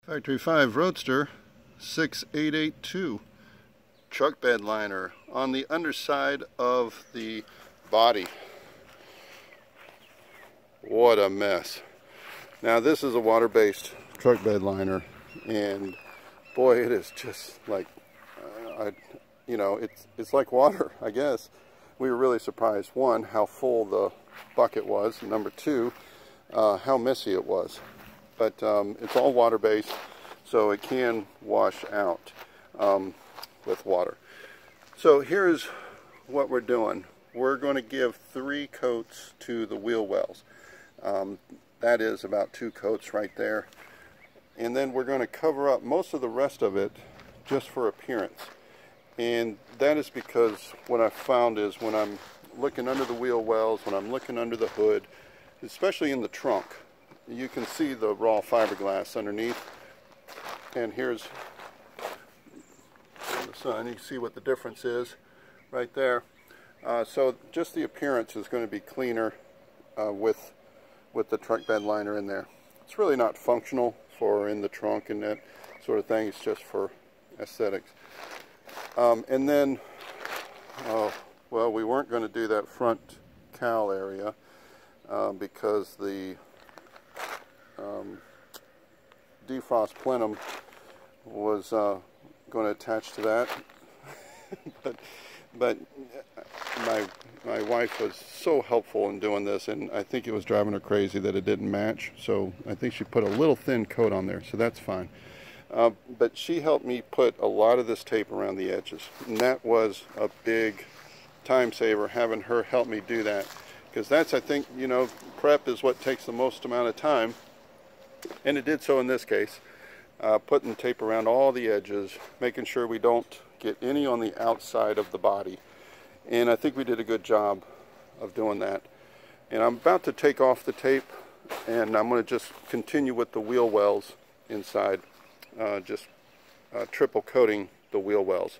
Factory 5 Roadster 6882 truck bed liner on the underside of the body. What a mess. Now this is a water-based truck bed liner, and boy, it is just like it's like water, I guess. We were really surprised, one, how full the bucket was, and number two, how messy it was. But it's all water-based, so it can wash out with water. So here's what we're doing. We're going to give 3 coats to the wheel wells. That is about 2 coats right there. And then we're going to cover up most of the rest of it just for appearance. And that is because what I've found is when I'm looking under the wheel wells, when I'm looking under the hood, especially in the trunk, you can see the raw fiberglass underneath. And here's the sun. You can see what the difference is right there. So just the appearance is going to be cleaner with the truck bed liner in there. It's really not functional for in the trunk and that sort of thing. It's just for aesthetics. And then, well, we weren't going to do that front cowl area because the defrost plenum was going to attach to that. but my wife was so helpful in doing this, and I think it was driving her crazy that it didn't match, so I think she put a little thin coat on there, so that's fine. But she helped me put a lot of this tape around the edges, and that was a big time saver, having her help me do that, because that's, I think, prep is what takes the most amount of time, and it did so in this case. Putting tape around all the edges, making sure we don't get any on the outside of the body, and I think we did a good job of doing that. And I'm about to take off the tape, and I'm going to just continue with the wheel wells inside, just triple coating the wheel wells.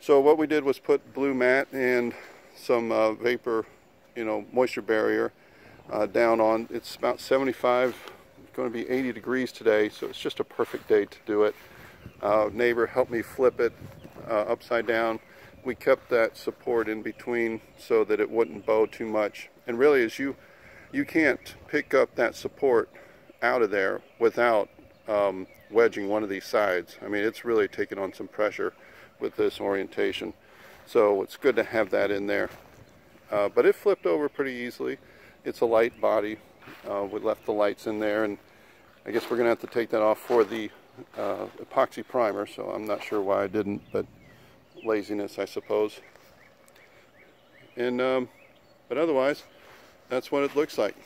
So what we did was put blue mat and some vapor, moisture barrier down on. It's about 75. Going to be 80 degrees today, so it's just a perfect day to do it. Neighbor helped me flip it upside down. We kept that support in between so that it wouldn't bow too much. And really, as you can't pick up that support out of there without wedging one of these sides. I mean, it's really taking on some pressure with this orientation, so it's good to have that in there. But it flipped over pretty easily. It's a light body. We left the lights in there, and I guess we're going to have to take that off for the epoxy primer, so I'm not sure why I didn't, but laziness, I suppose. And but otherwise, that's what it looks like.